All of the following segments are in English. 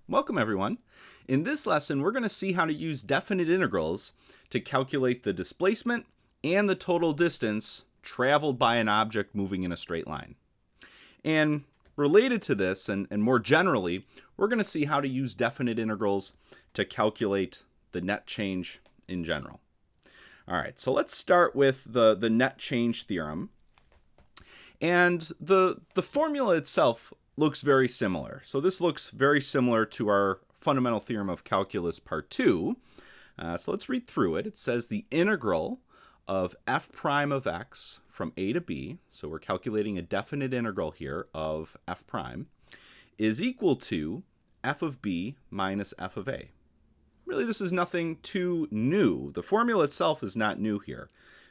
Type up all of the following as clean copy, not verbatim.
Welcome everyone. In this lesson, we're going to see how to use definite integrals to calculate the displacement and the total distance traveled by an object moving in a straight line. And related to this, and more generally, we're going to see how to use definite integrals to calculate the net change in general. All right, so let's start with the net change theorem. And the formula itself looks very similar. So this looks very similar to our fundamental theorem of calculus part 2. So let's read through it. It says the integral of f prime of x from a to b, so we're calculating a definite integral here of f prime, is equal to f of b minus f of a. Really, this is nothing too new. The formula itself is not new here.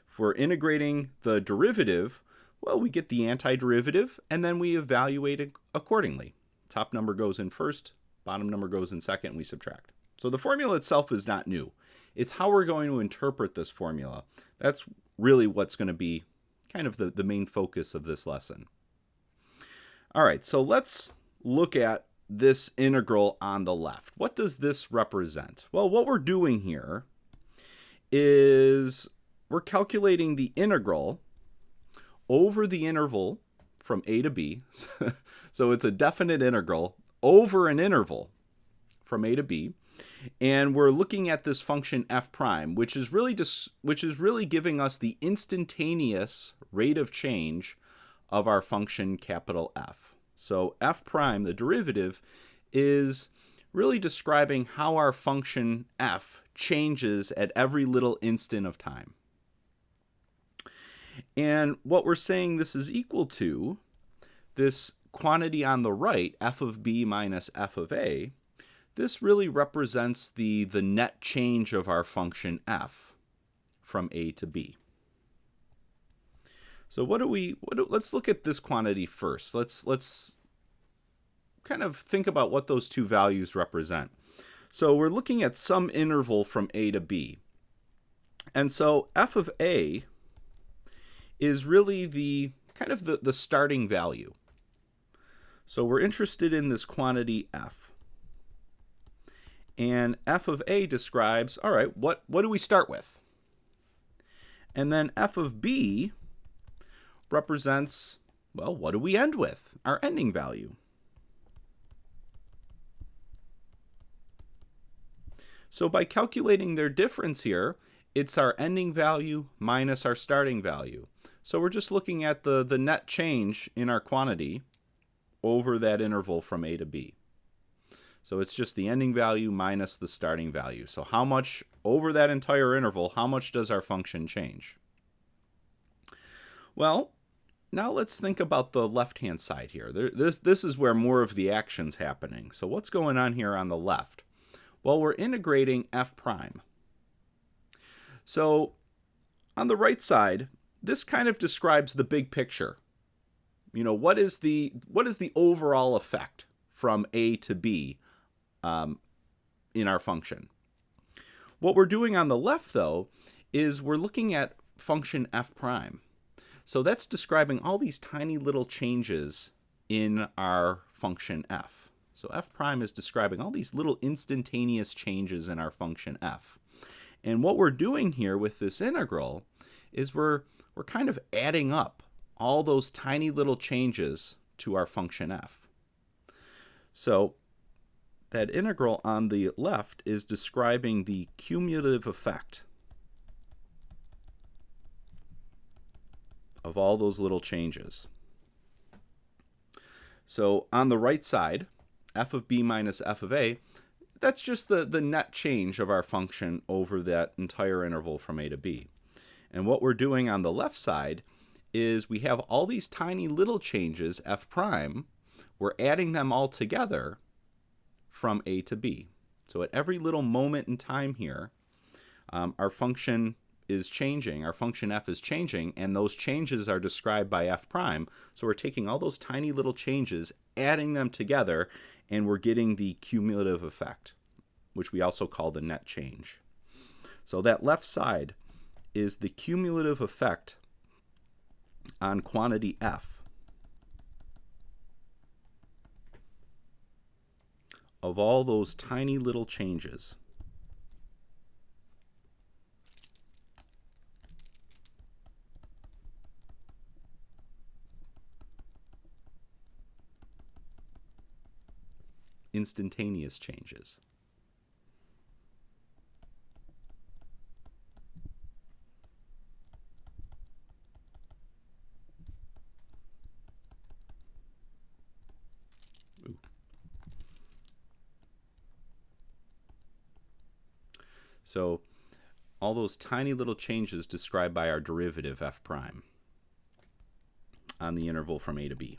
If we're integrating the derivative, well, we get the antiderivative, and then we evaluate it accordingly. Top number goes in first, bottom number goes in second, and we subtract. So the formula itself is not new. It's how we're going to interpret this formula. That's really what's going to be kind of the main focus of this lesson. All right, so let's look at this integral on the left. What does this represent? Well, what we're doing here is we're calculating the integral over the interval from a to b. So it's a definite integral over an interval from a to b. And we're looking at this function f prime, which is really giving us the instantaneous rate of change of our function capital F. So f prime, the derivative, is really describing how our function f changes at every little instant of time. And what we're saying this is equal to, this quantity on the right, f of b minus f of a, this really represents the net change of our function f from a to b. So let's look at this quantity first. Let's kind of think about what those two values represent. So we're looking at some interval from a to b. And so f of a is really the kind of the starting value. So we're interested in this quantity f. And f of a describes, all right, what do we start with? And then f of b represents, well, what do we end with? Our ending value. So by calculating their difference here, it's our ending value minus our starting value. So we're just looking at the net change in our quantity over that interval from a to b. So it's just the ending value minus the starting value. So how much over that entire interval, how much does our function change? Well, now let's think about the left-hand side here. This is where more of the action's happening. So what's going on here on the left? Well, we're integrating f prime. So on the right side, this kind of describes the big picture. You know, what is the overall effect from a to b in our function? What we're doing on the left, though, is we're looking at function f prime. So that's describing all these tiny little changes in our function f. So f prime is describing all these little instantaneous changes in our function f. And what we're doing here with this integral is we're kind of adding up all those tiny little changes to our function f. So that integral on the left is describing the cumulative effect of all those little changes. So on the right side, f of b minus f of a, that's just the net change of our function over that entire interval from a to b. And what we're doing on the left side is we have all these tiny little changes, f prime, we're adding them all together from a to b. So at every little moment in time here, our function is changing, our function f is changing, and those changes are described by f prime. So we're taking all those tiny little changes, adding them together, and we're getting the cumulative effect, which we also call the net change. So that left side is the cumulative effect on quantity f of all those tiny little changes. Instantaneous changes. Ooh. So all those tiny little changes described by our derivative f prime on the interval from a to b.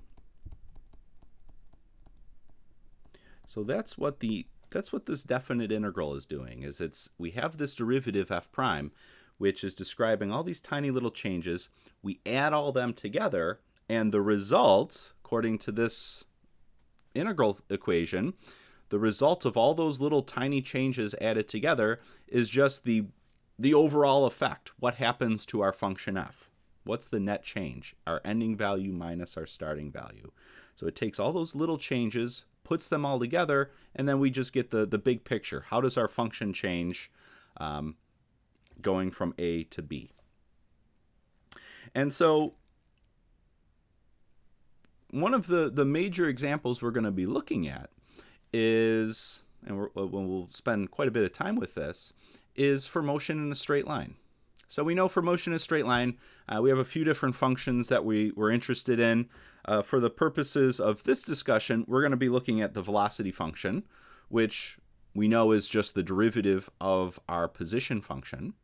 So that's what this definite integral is doing. We have this derivative f prime, which is describing all these tiny little changes. We add all them together, and the result, according to this integral equation, the result of all those little tiny changes added together is just the overall effect. What happens to our function f? What's the net change? Our ending value minus our starting value. So it takes all those little changes, puts them all together, and then we just get the big picture. How does our function change going from a to b? And so one of the major examples we're going to be looking at is, and we'll spend quite a bit of time with this, is for motion in a straight line. So we know for motion in a straight line, we have a few different functions that we're interested in. For the purposes of this discussion, we're going to be looking at the velocity function, which we know is just the derivative of our position function.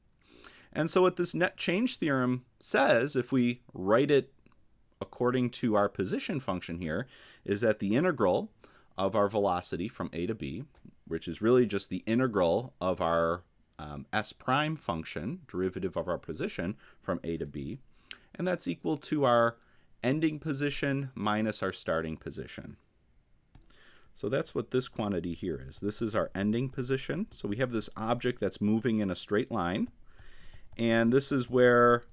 And so what this net change theorem says, if we write it according to our position function here, is that the integral of our velocity from a to b, which is really just the integral of our s prime function, derivative of our position from a to b, and that's equal to our ending position minus our starting position. So that's what this quantity here is. This is our ending position. So we have this object that's moving in a straight line, and this is where,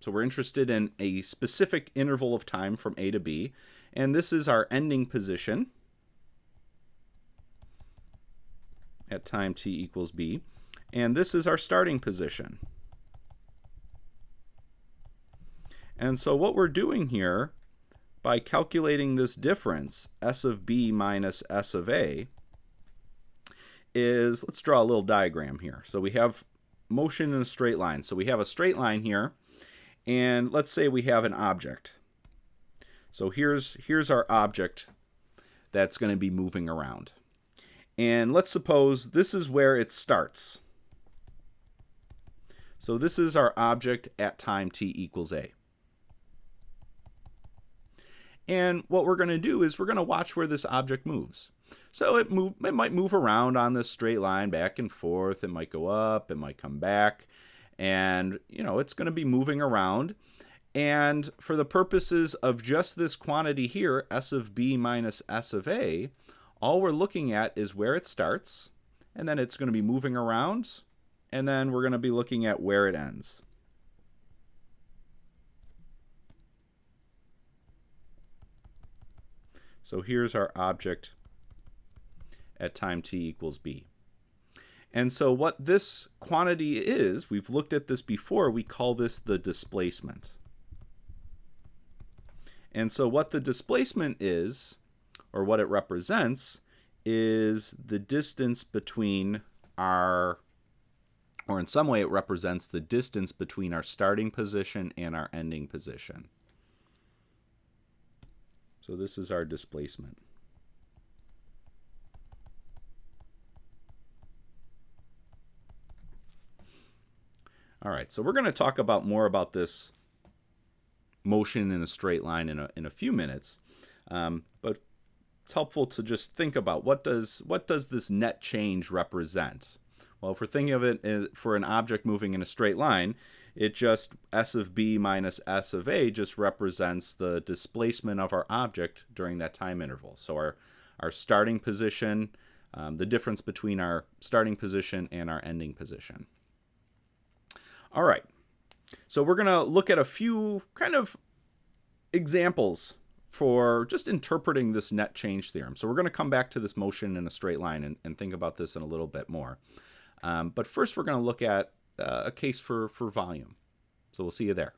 so we're interested in a specific interval of time from a to b, and this is our ending position at time t equals b, and this is our starting position. And so what we're doing here, by calculating this difference, s of b minus s of a, is, let's draw a little diagram here. So we have motion in a straight line. So we have a straight line here, and let's say we have an object. So here's our object that's going to be moving around. And let's suppose this is where it starts. So this is our object at time t equals a. And what we're going to do is we're going to watch where this object moves. So it might move around on this straight line back and forth. It might go up, it might come back, and it's going to be moving around. And for the purposes of just this quantity here, s of b minus s of a, all we're looking at is where it starts, and then it's going to be moving around, and then we're going to be looking at where it ends. So here's our object at time t equals b. And so what this quantity is, we've looked at this before, we call this the displacement. And so what the displacement is, or what it represents, is the distance between our, or in some way it represents the distance between our starting position and our ending position. So this is our displacement. All right, so we're going to talk more about this motion in a straight line in a few minutes, but it's helpful to just think about what does this net change represent? Well, if we're thinking of it as for an object moving in a straight line, it just, s of b minus s of a just represents the displacement of our object during that time interval. So our starting position, the difference between our starting position and our ending position. All right, so we're going to look at a few kind of examples for just interpreting this net change theorem. So we're going to come back to this motion in a straight line and think about this in a little bit more. But first we're going to look at a case for volume. So we'll see you there.